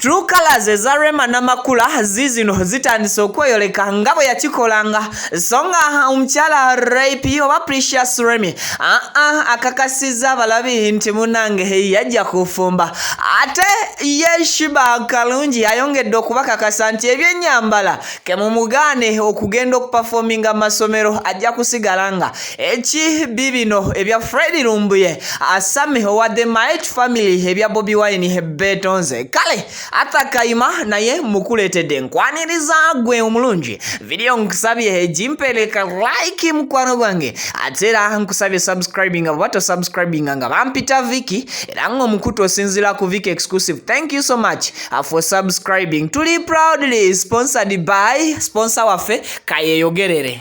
True colors eza Rema Namukala zizino zitandise okweyoleka nga bwe yakikolanga songa omukyala rape oba Precious Remy akakasiza abalabi nti munange yajja kufumba ate ye Sheebah kalungi ayongedde okubakakasa nti ebyennyambala kemumugaane okugenda okuperforminga amasomero ajja kusigalanga bibino ebya Fred Lumbuye asame owa the Might Family ebya Bobi Wine Bakyekonze kale Atakayima naye mukuletedde nkwaniriza gwe omulungi video nkusabye jimpeleka like mukwano gwange atera nkusabye subscribing abato subscribing nga bampita Viki era ngo mukutu osinzira ku Viki exclusive. Thank you so much for subscribing. Tuli proudly sponsored by sponsor wafe Kayeyogerere.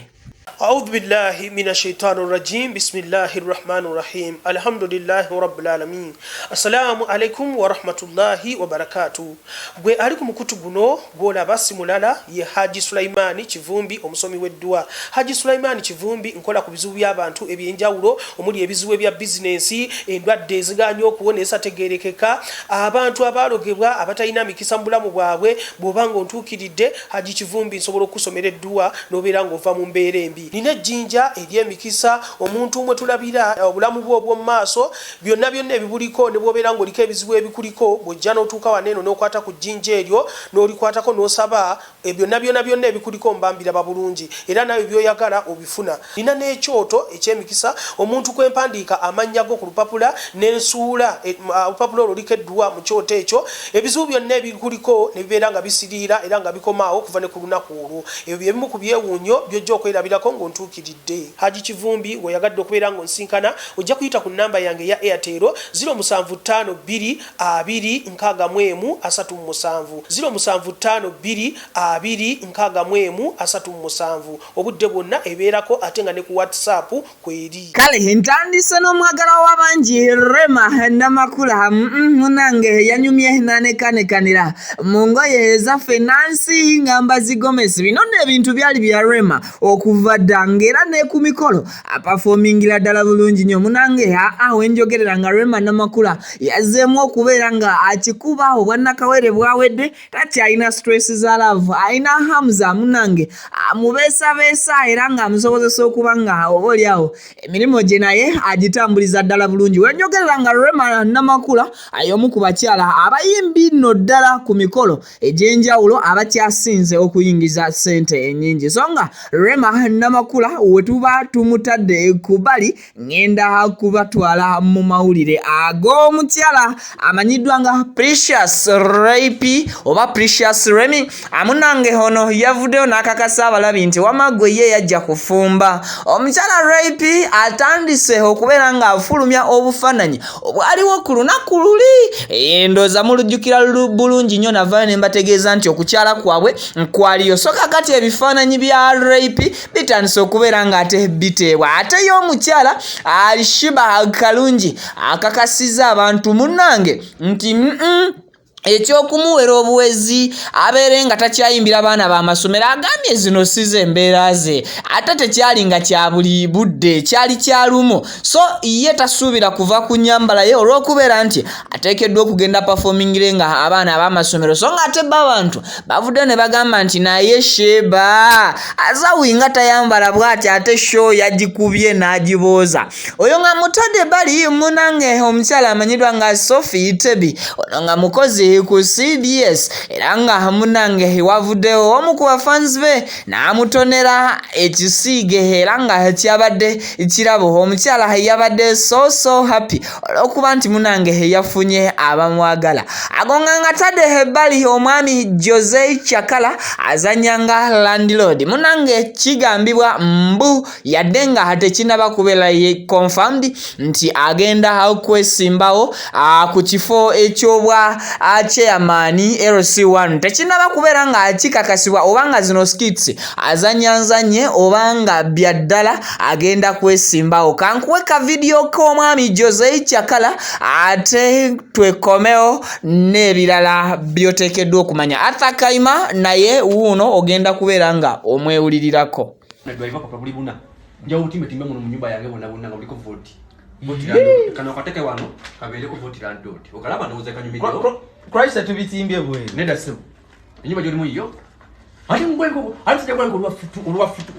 أعوذ بالله من الشيطان الرجيم بسم الله الرحمن الرحيم الحمد لله رب العالمين السلام عليكم ورحمة الله وبركاته gwe ali ku mukutu guno gola basi mulala ye Haji Sulaimani Kivumbi omusomi w'eddua. Haji Sulaimani Kivumbi nkola ku bizibu by'abantu ebyenjawulo omuli ebizibu ebya business endwadde eziganya okuwonesa tegerekeka abantu abalogebwa abatalina mikisa mu bulamu bwabwe bw'obanga ontuukiridde Haji Kivumbi nsobola okusomera eddua n'obeera ng'ova mu mbeera embi. Nine jinja ery'emikisa omuntu mwe tulabira obulamu bwo obw'omu maaso byonna ebibuliko ne bwobeera ng'oliko ebizibu ebikuliko bw'ojja n'otuuka waneeno n'okwata ku jjinja eryo n'olikwatako n'osaba byonna ebikuliko mbambira babulungi era nawe byoyagala obifuna. Nina n'ekyoto eky'emikisa omuntu kwempandiika amannya go ku lupapula n'ensuula olupapula olwo luliko eddua mu kyoto ekyo ebizibu byonna ebikuliko ne bibeera nga bisiriira era nga bikomaawo okuva ne ku lunaku olwo. Ebyo byebimu ku byewuunyo by'ojja okwerabirako ntuukiridde. Haji Kivumbi weyagadde okubeera ng'onsinkana ojja kuyita ku namba yange ya Airtel 0752206137 0752206137 obudde bwonna ebeerako ate nga ne ku WhatsApp kweri. Kale ntandise n'omwagala w'abangi Rema Namukala munange yanyumye nanekanira mu ngoye ezaffe Nancy ngamba zigomesi bino n'ebintu byali bya Rema okuva ngera ne ku mikolo aperformingira ddala bulungi nnyo munange wenjogerera nga Rema Namukala yazzeemu okubeera nga akikuba obwannakawere bwawedde takyalina stress za love alina Hamza munange amubeesabeesa era nga amusobozesa okuba nga obaoliawo emirimu gye naye agitambuliza ddala bulungi. Wenjogerera nga Rema Namukala y'omu ku bakyala abayimbi nno ddala ku mikolo egy'enjawulo abakyasinze okuyingiza ssente ennyingi so nga Rema Namukala wetuba tumutadde kubali ngenda kubatwala mu mawulire ag'omukyala amanyiddwa nga Precious Rape oba Precious Remy amunange hono yavuddeyo n'akakasa abalabi nti wamagwe ye yajja kufumba. Omukyala Rape atandise okubeera nga afulumya obufaananyi obwaliwo ku lunaku luli ndooza mulujjukira bulungi nnyo navayo ne mbategeeza nti okukyala kwabwe nkwaliyo so kakati ebifaananyi bya Rape bitandise okubeera nga ate biteebwa ate y'omukyala ali Sheebah kalungi akakasiza abantu munange nti ekyokumuwera obuwezi abeere nga takyayimbira baana b'amasomero agambye zino size embeera ze ate tekyali nga kya buli budde kyali kyalumo so ye tasuubira kuva ku nnyambala ye olw'okubeera nti ateekeddwa okugenda performingire nga abaana ab'amasomero so nga ate abantu bavudde ne bagamba nti naye Sheebah azawinga tayambala bw'ati ate show yagikubye n'agibooza oyo nga mutadde bali munange omukyala amanyiddwa nga Sophie Tebi ono nga mukozi ku CBS era nga munange wavuddewo omu ku bafans be n'amutonera ekisiige era nga kyabadde kirabo omukyala yabadde so happy olw'okuba nti munange yafunye abamwagala agonga nga tadde ebbali omwami Jose Chakala azanyanga landlord munange kigambibwa mbu yadde nga tekinaba kubeera ye confirmed nti agenda kwesimbawo ku kifo ekyobwa chairman LC1 tekinaba kubeera nga kikakasibwa obanga zino skits azanyanzanye obanga byaddala agenda kwesimbawo. Kankuwe ka video k'omwami Jose Chakala ate twekomeo n'ebirala byoteekeddwa okumanya. Atakayima naye wuuno ogenda kubeera nga omwewulirirako. votirando kana kateke wano kabele ko votirando okalaba ndoze kanyumiro Christ tubitimbye bwe nenda sebo enyuma joli muyo ati ngwengo ati tjagwa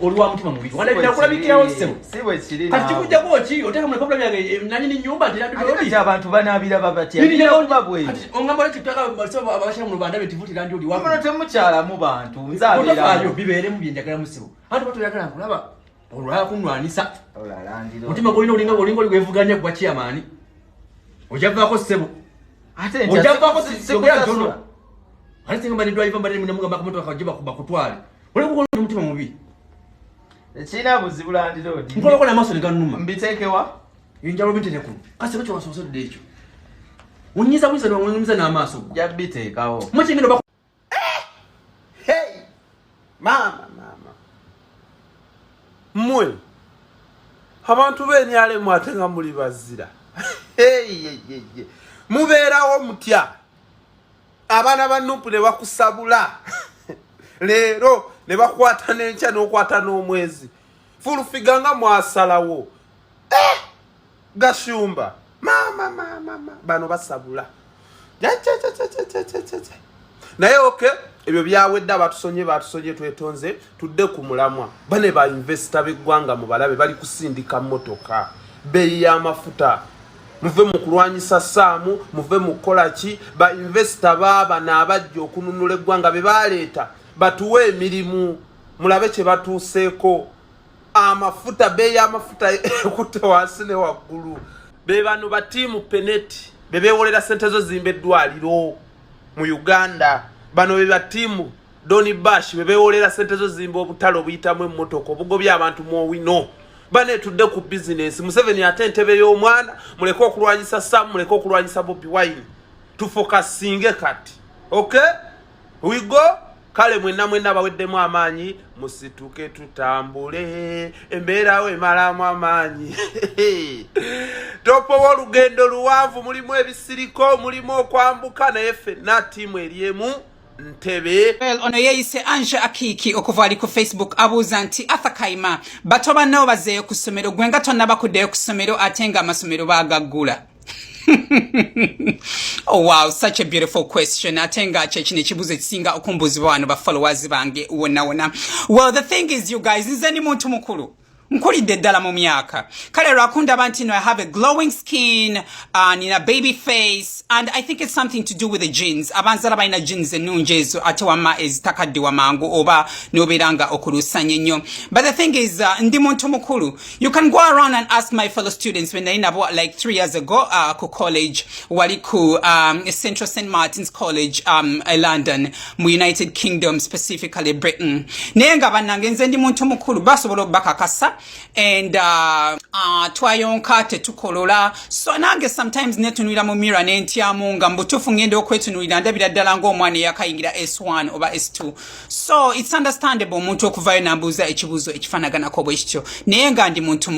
olwa mutima mubi wala ndakulabikirawo sebo sebo ekiri kati kujja kochi oteka mu problem yange nani ni nyumba ati abantu banabira babati ati ongamba kitaka basebo abashira mu rubanda betivutira ndi wapo temukyala mu bantu nzabira bibere mu byenjagala musebo ati batu yakala kulaba olwa kunwanisa olalandiro mutima golina olingo ligwevuganya kwa chairman ojavako sebo ate ojavako siyogera jono ati ngamba ni driver mbali munamuga bakamoto akajiba kubakutwale ole kuko mutima mubi china buzibulandiro ndi ngolo na maso nganuma mbitekewa yinjalo bitene ku kase bacho wasoso decho unyiza mwiza wanyiza na maso yabitekawo muchingino bako hey mama mwe abantu benyale mwatenga muli bazira hey mubeerawo mutya abana banupu ne bakusabula leero ne bakwata n'enkya n'okwata n'omwezi fulufiganga mwasalawo gashumba mama bano basabula naye oke ebyo byawedde batusonye twetonze tudde ku mulamwa bane ba investor b'eggwanga mu balabe bali kusindika motoka beeyi y'amafuta muve mu kulwanyisa saamu muve mu kolaki ba investor baba n'abajja okununula eggwanga be baleeta batuwe emirimu mulabe kye batuuseeko amafuta beeyi y'amafuta ekutte wansi ne waggulu be bano batiimu peneti bebeewolera sente zo zimba eddwaliro mu Uganda bano be batiimu Doni Bash bebeewolera sente zo zimba obutale obuyitamu emmotoka obugobya abantu mu wino bane tudde ku business Museveni ate ntebe y'omwana muleke okulwanyisa Sam muleke okulwanyisa Bobi Wine tufokasinge kati okay we go kale mwenna baweddemu amaanyi musituke tutambule embeera we malamu amaanyi topo olugendo luwanvu mulimu ebisiriko mulimu okwambuka naye ffenna ttiimu eriemu ntebe. Well, ono yeyise Anja Akiki okuva ali ku Facebook abuuza nti Athakaima bato banno bazeeyo ku ssomero gwenga tonnaba kuddeyo ku ssomero ate nga amasomero baagaggula. Oh wow, such a beautiful question. Atenga chechine chibuze chisinga okumbuzibwa wano ba followers bange wona. Well, the thing is you guys, nze ni muntu mukulu. Nkulidde ddala mu myaka. Kale lwakunda banti no I have a glowing skin, nina baby face, and I think it's something to do with the genes. Abanzala balina genes ennungi ezo ate wamma ezitakaddiwa mangu oba nobeeranga okulusanya nnyo. But the thing is, ndi muntu mukulu. You can go around and ask my fellow students when they nabo like 3 years ago ku college wali ku Central St. Martin's College London mu United Kingdom, specifically Britain. Naye nga bannange nze ndi muntu mukulu basobola okubakakasa and twayonka tetukolola so nange sometimes netunulira mu mirror nentyamu nga mbutufu ngende okwetunulira ndabira ddala ng'omwana eyakayingira S1 oba S2 so it's understandable omuntu okuvayo nambuuza ekibuuzo ekifaanaganako bwe kityo naye nga ndi muntu